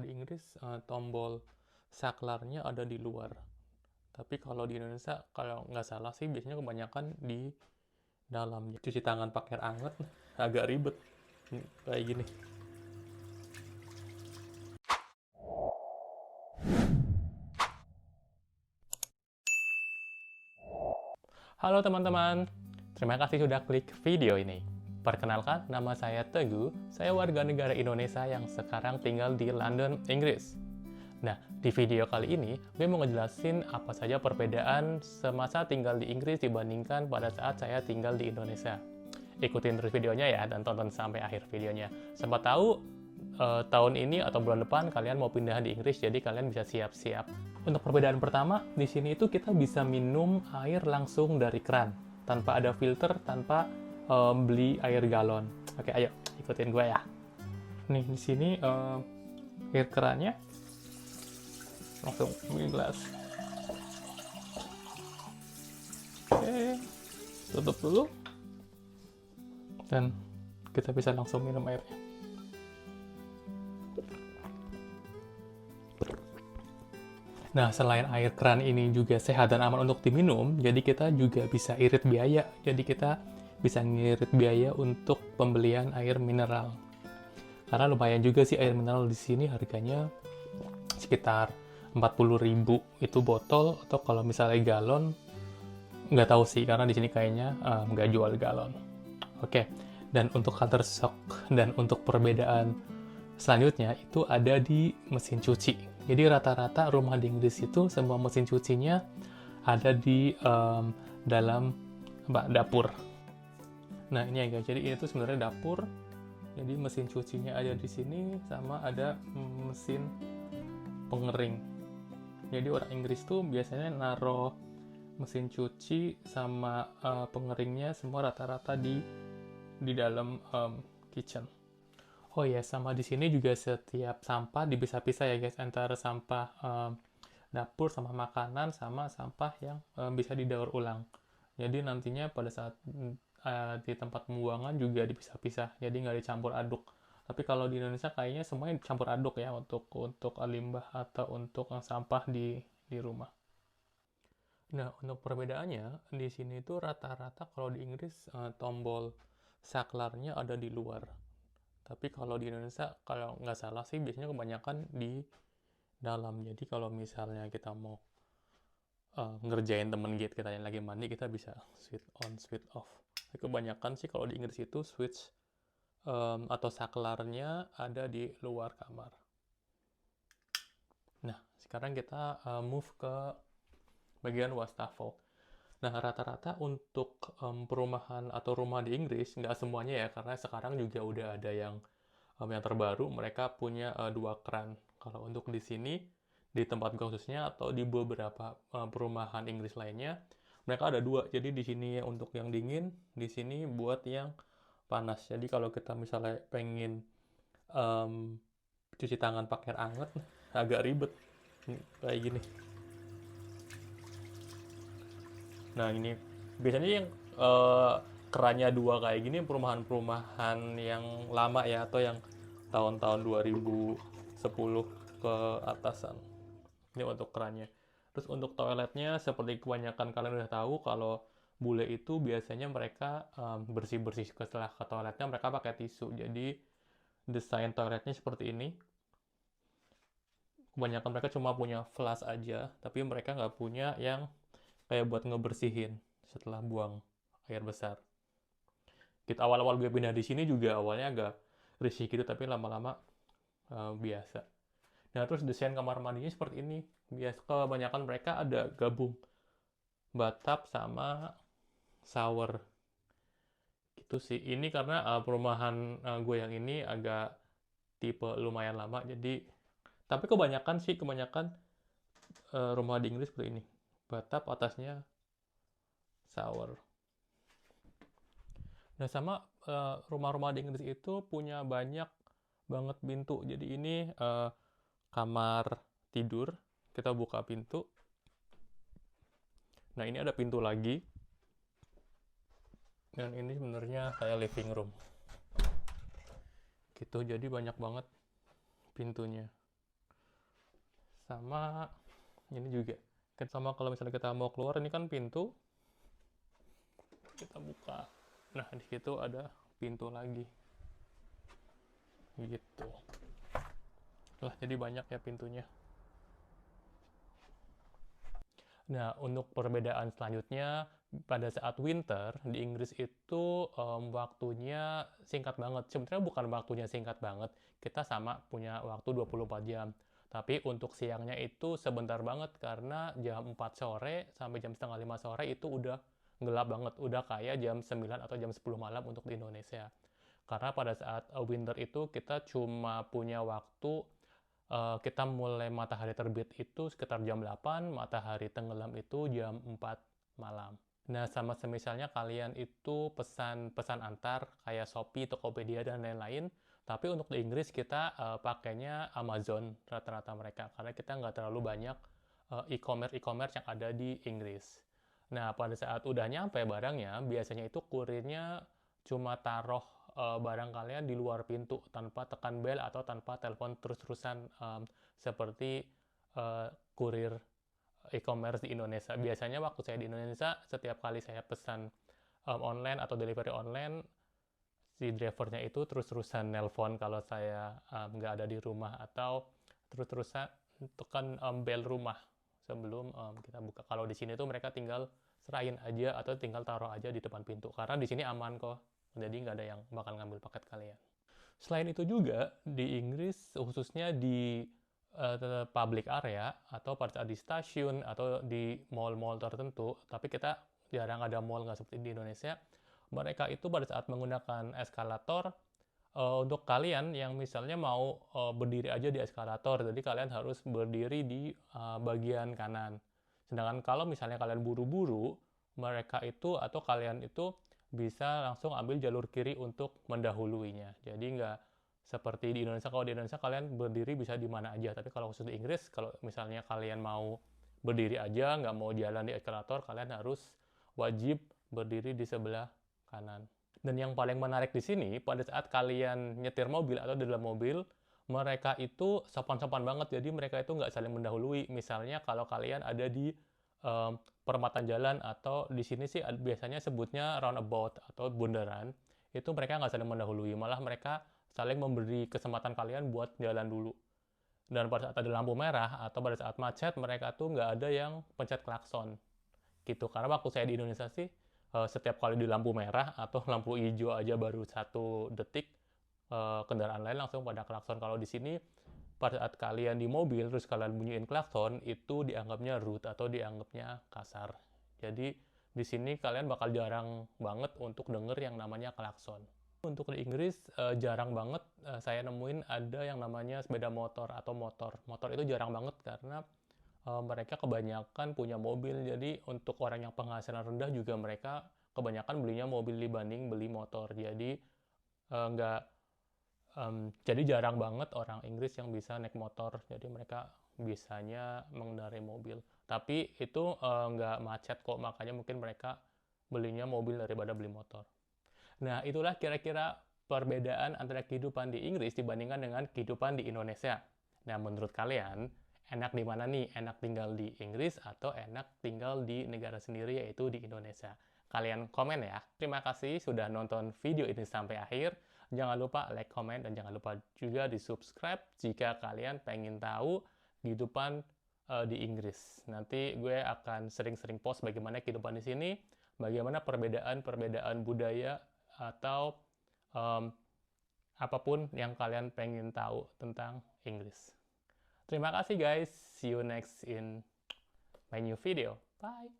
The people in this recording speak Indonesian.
di Inggris tombol saklarnya ada di luar. Tapi kalau di Indonesia, kalau nggak salah sih biasanya kebanyakan di dalam. Cuci tangan pakai air hangat agak ribet kayak gini. Halo teman-teman, terima kasih sudah klik video ini. Perkenalkan, nama saya Teguh, saya warga negara Indonesia yang sekarang tinggal di London, Inggris. Nah, di video kali ini, gue mau ngejelasin apa saja perbedaan semasa tinggal di Inggris dibandingkan pada saat saya tinggal di Indonesia. Ikutin terus videonya ya, dan tonton sampai akhir videonya. Siapa tahu tahun ini atau bulan depan kalian mau pindah di Inggris, jadi kalian bisa siap-siap. Untuk perbedaan pertama, di sini itu kita bisa minum air langsung dari keran, tanpa ada filter, tanpa beli air galon. Oke, ayo ikutin gue ya. Nih di sini air kerannya langsung di gelas. Oke, tutup dulu, dan kita bisa langsung minum airnya. Nah, selain air keran ini juga sehat dan aman untuk diminum, jadi kita juga bisa irit biaya. Jadi kita bisa ngirit biaya untuk pembelian air mineral. Karena lumayan juga sih air mineral di sini harganya sekitar 40.000 itu botol, atau kalau misalnya galon, nggak tahu sih, karena di sini kayaknya nggak jual galon. Oke, dan untuk counter shock dan untuk perbedaan selanjutnya itu ada di mesin cuci. Jadi rata-rata rumah di Inggris itu semua mesin cucinya ada di dalam dapur. Nah ini ya guys, jadi ini tuh sebenarnya dapur. Jadi mesin cucinya ada di sini, sama ada mesin pengering. Jadi orang Inggris tuh biasanya naruh mesin cuci sama pengeringnya semua rata-rata di dalam kitchen. Oh ya, sama di sini juga setiap sampah dipisah-pisah ya guys, antara sampah dapur sama makanan, sama sampah yang bisa didaur ulang. Jadi nantinya pada saat di tempat pembuangan juga dipisah-pisah, jadi nggak dicampur aduk. Tapi kalau di Indonesia kayaknya semuanya campur aduk ya, untuk limbah atau untuk sampah di rumah. Nah, untuk perbedaannya, di sini tuh rata-rata kalau di Inggris tombol saklarnya ada di luar. Tapi kalau di Indonesia, kalau nggak salah sih biasanya kebanyakan di dalam. Jadi kalau misalnya kita mau ngerjain temen kita yang lagi mandi, kita bisa switch on, switch off. Kebanyakan sih kalau di Inggris itu switch atau saklarnya ada di luar kamar. Nah, sekarang kita move ke bagian wastafel. Nah, rata-rata untuk perumahan atau rumah di Inggris, nggak semuanya ya, karena sekarang juga udah ada yang terbaru, mereka punya 2 keran. Kalau untuk di sini, di tempat khususnya atau di beberapa perumahan Inggris lainnya, mereka ada 2. Jadi di sini untuk yang dingin, di sini buat yang panas. Jadi kalau kita misalnya pengen cuci tangan pakai air hangat, agak ribet kayak gini. Nah ini biasanya yang kerannya 2 kayak gini perumahan-perumahan yang lama ya, atau yang tahun-tahun 2010 ke atasan. Ini untuk kerannya. Terus untuk toiletnya, seperti kebanyakan kalian udah tahu, kalau bule itu biasanya mereka bersih-bersih setelah ke toiletnya mereka pakai tisu. Jadi desain toiletnya seperti ini. Kebanyakan mereka cuma punya flush aja, tapi mereka nggak punya yang kayak buat ngebersihin setelah buang air besar. Kita awal-awal gue pindah di sini juga awalnya agak risih gitu, tapi lama-lama biasa. Nah, terus desain kamar mandinya seperti ini. Biasa kebanyakan mereka ada gabung bathtub sama shower. Gitu sih. Ini karena perumahan gue yang ini agak tipe lumayan lama, jadi tapi kebanyakan rumah di Inggris seperti ini. Bathtub, atasnya shower. Nah, sama rumah-rumah di Inggris itu punya banyak banget pintu. Jadi ini kamar tidur, kita buka pintu. Nah, ini ada pintu lagi. Dan ini sebenarnya kayak living room. Gitu, jadi banyak banget pintunya. Sama ini juga. Sama kalau misalnya kita mau keluar, ini kan pintu. Kita buka. Nah, di situ ada pintu lagi. Gitu. Lah, jadi banyak ya pintunya. Nah, untuk perbedaan selanjutnya, pada saat winter, di Inggris itu waktunya singkat banget. Sebenarnya bukan waktunya singkat banget, kita sama punya waktu 24 jam. Tapi untuk siangnya itu sebentar banget, karena jam 4 sore sampai jam setengah 5 sore itu udah gelap banget. Udah kayak jam 9 atau jam 10 malam untuk di Indonesia. Karena pada saat winter itu kita cuma punya waktu kita mulai matahari terbit itu sekitar jam 8, matahari tenggelam itu jam 4 malam. Nah, sama semisalnya kalian itu pesan antar kayak Shopee, Tokopedia, dan lain-lain, tapi untuk di Inggris kita pakainya Amazon rata-rata mereka, karena kita nggak terlalu banyak e-commerce yang ada di Inggris. Nah, pada saat udah nyampe barangnya, biasanya itu kurirnya cuma taruh barang kalian di luar pintu tanpa tekan bel atau tanpa telepon terus-terusan seperti kurir e-commerce di Indonesia. Biasanya waktu saya di Indonesia, setiap kali saya pesan online atau delivery online, si drivernya itu terus-terusan nelpon kalau saya nggak ada di rumah, atau terus-terusan tekan bel rumah sebelum kita buka. Kalau di sini tuh mereka tinggal serahin aja atau tinggal taruh aja di depan pintu, karena di sini aman kok. Jadi nggak ada yang bakal ngambil paket kalian. Selain itu juga, di Inggris, khususnya di public area, atau pada saat di stasiun, atau di mall-mall tertentu, tapi kita jarang ada mall nggak seperti di Indonesia, mereka itu pada saat menggunakan eskalator, untuk kalian yang misalnya mau berdiri aja di eskalator, jadi kalian harus berdiri di bagian kanan. Sedangkan kalau misalnya kalian buru-buru, mereka itu atau kalian itu bisa langsung ambil jalur kiri untuk mendahuluinya. Jadi nggak seperti di Indonesia. Kalau di Indonesia kalian berdiri bisa di mana aja. Tapi kalau khusus di Inggris, kalau misalnya kalian mau berdiri aja, nggak mau jalan di eskalator, kalian harus wajib berdiri di sebelah kanan. Dan yang paling menarik di sini, pada saat kalian nyetir mobil atau di dalam mobil, mereka itu sopan-sopan banget. Jadi mereka itu nggak saling mendahului. Misalnya kalau kalian ada di perempatan jalan, atau di sini sih biasanya sebutnya roundabout atau bundaran, itu mereka nggak saling mendahului, malah mereka saling memberi kesempatan kalian buat jalan dulu. Dan pada saat ada lampu merah atau pada saat macet, mereka tuh nggak ada yang pencet klakson gitu. Karena waktu saya di Indonesia sih, setiap kali di lampu merah atau lampu hijau aja baru 1 detik, kendaraan lain langsung pada klakson. Kalau di sini pada saat kalian di mobil terus kalian bunyiin klakson, itu dianggapnya rude atau dianggapnya kasar. Jadi di sini kalian bakal jarang banget untuk denger yang namanya klakson. Untuk di Inggris jarang banget saya nemuin ada yang namanya sepeda motor atau motor. Motor itu jarang banget karena mereka kebanyakan punya mobil. Jadi untuk orang yang penghasilan rendah juga mereka kebanyakan belinya mobil dibanding beli motor. Jadi nggak jadi jarang banget orang Inggris yang bisa naik motor. Jadi mereka bisanya mengendarai mobil. Tapi itu nggak macet kok, makanya mungkin mereka belinya mobil daripada beli motor. Nah, itulah kira-kira perbedaan antara kehidupan di Inggris dibandingkan dengan kehidupan di Indonesia. Nah, menurut kalian, enak di mana nih? Enak tinggal di Inggris atau enak tinggal di negara sendiri, yaitu di Indonesia? Kalian komen ya. Terima kasih sudah nonton video ini sampai akhir. Jangan lupa like, comment, dan jangan lupa juga di subscribe jika kalian pengen tahu kehidupan di Inggris. Nanti gue akan sering-sering post bagaimana kehidupan di sini, bagaimana perbedaan-perbedaan budaya, atau apapun yang kalian pengen tahu tentang Inggris. Terima kasih guys. See you next in my new video. Bye.